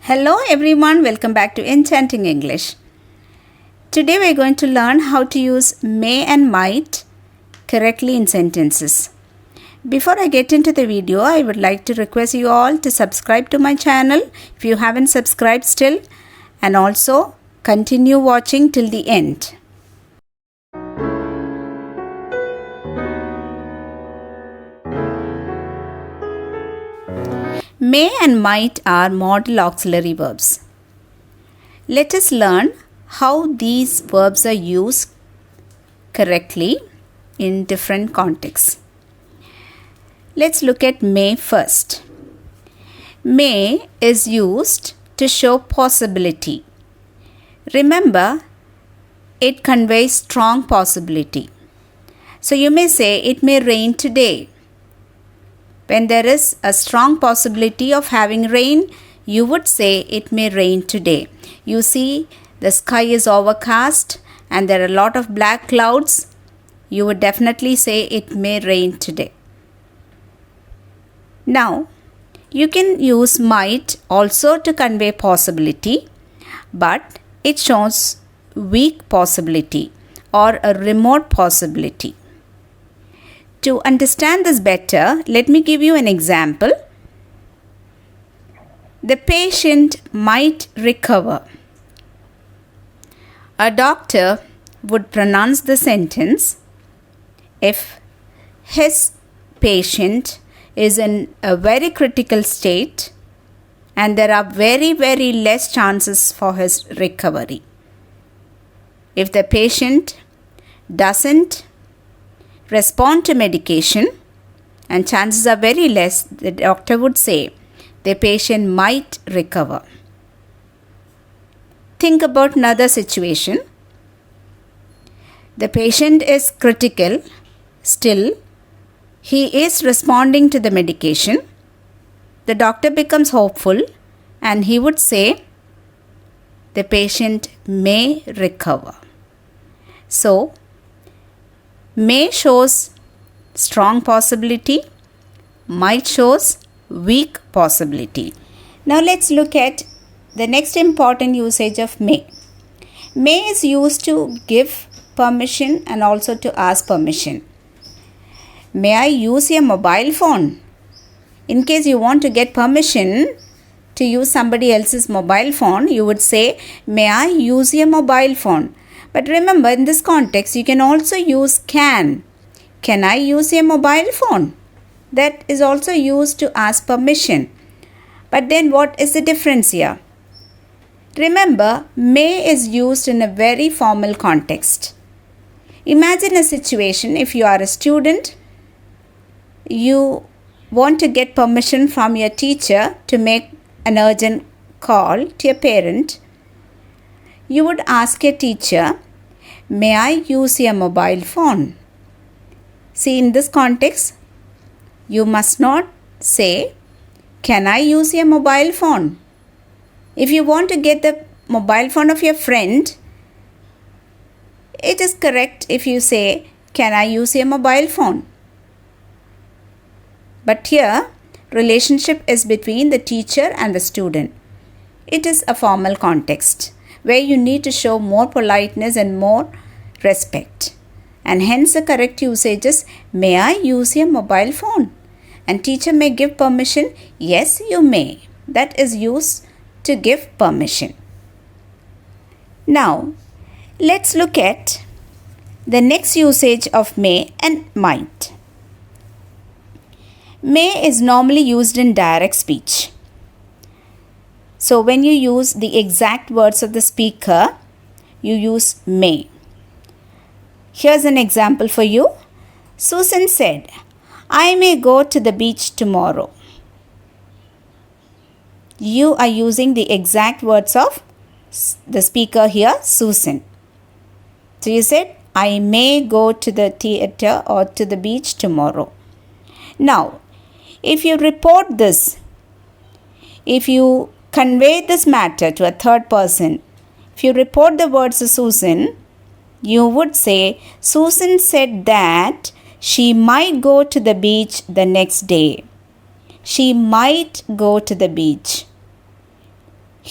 Hello everyone, welcome back to Enchanting English. Today we are going to learn how to use may and might correctly in sentences. Before I get into the video, I would like to request you all to subscribe to my channel if you haven't subscribed still, and also continue watching till the end. May and might are modal auxiliary verbs. Let us learn how these verbs are used correctly in different contexts. Let's look at may first. May is used to show possibility. Remember, it conveys strong possibility. So you may say it may rain today. When there is a strong possibility of having rain, you would say it may rain today. You see, the sky is overcast and there are a lot of black clouds. You would definitely say it may rain today. Now, you can use might also to convey possibility, but it shows weak possibility or a remote possibility. To understand this better, let me give you an example. The patient might recover. A doctor would pronounce the sentence if his patient is in a very critical state and there are very less chances for his recovery. If the patient doesn't respond to medication and chances are very less, the doctor would say the patient might recover. Think about another situation. The patient is critical, still he is responding to the medication. The doctor becomes hopeful and he would say the patient may recover. So, may shows strong possibility, might shows weak possibility. Now let's look at the next important usage of may. May is used to give permission and also to ask permission. May I use your mobile phone? In case you want to get permission to use somebody else's mobile phone, you would say, may I use your mobile phone? But remember, in this context, you can also use can. Can I use your mobile phone? That is also used to ask permission. But then what is the difference here? Remember, may is used in a very formal context. Imagine a situation if you are a student, you want to get permission from your teacher to make an urgent call to your parent. You would ask your teacher, may I use your mobile phone? See, in this context, you must not say, can I use your mobile phone? If you want to get the mobile phone of your friend, it is correct if you say, can I use your mobile phone? But here, relationship is between the teacher and the student. It is a formal context where you need to show more politeness and more respect. And hence the correct usage is, may I use your mobile phone? And teacher may give permission, yes you may. That is used to give permission. Now, let's look at the next usage of may and might. May is normally used in direct speech. So when you use the exact words of the speaker, you use may. Here's an example for you. Susan said, I may go to the beach tomorrow. You are using the exact words of the speaker here, Susan. So you said, I may go to the theater or to the beach tomorrow. Now, if you report this, if you convey this matter to a third person, if you report the words to Susan, you would say, Susan said that she might go to the beach the next day. She might go to the beach.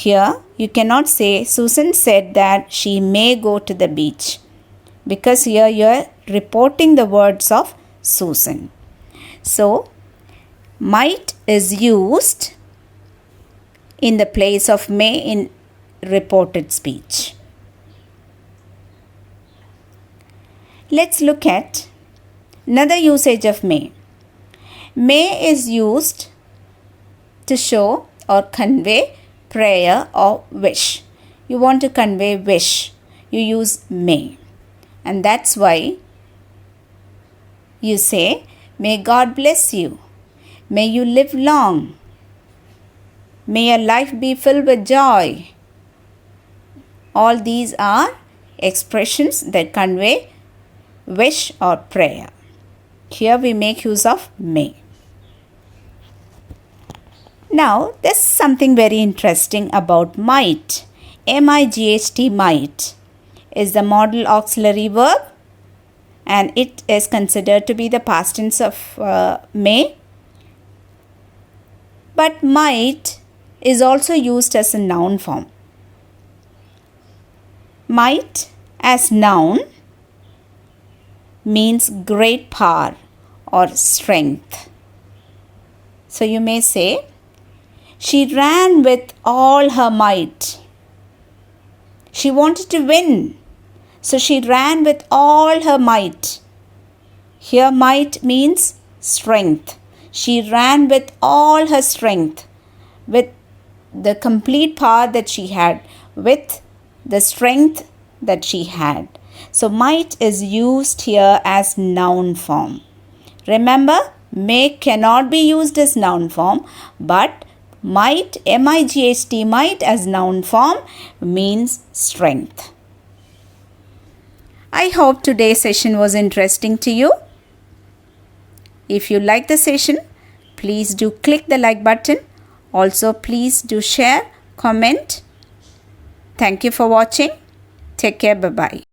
Here you cannot say Susan said that she may go to the beach, because here you are reporting the words of Susan. So, might is used in the place of may in reported speech. Let's look at another usage of may. May is used to show or convey prayer or wish. You want to convey wish, you use may. And that's why you say, may God bless you. May you live long. May your life be filled with joy. All these are expressions that convey wish or prayer. Here we make use of may. Now, there's something very interesting about might. M-I-G-H-T, might, is the modal auxiliary verb, and it is considered to be the past tense of may. But might is also used as a noun form. Might as noun means great power or strength. So you may say, she ran with all her might. She wanted to win, so she ran with all her might. Here might means strength. She ran with all her strength, with the complete power that she had, with the strength that she had. So might is used here as noun form. Remember, may cannot be used as noun form, but might, M-I-G-H-T, might as noun form means strength. I hope today's session was interesting to you. If you like the session, please do click the like button. Also, please do share, comment. Thank you for watching. Take care. Bye-bye.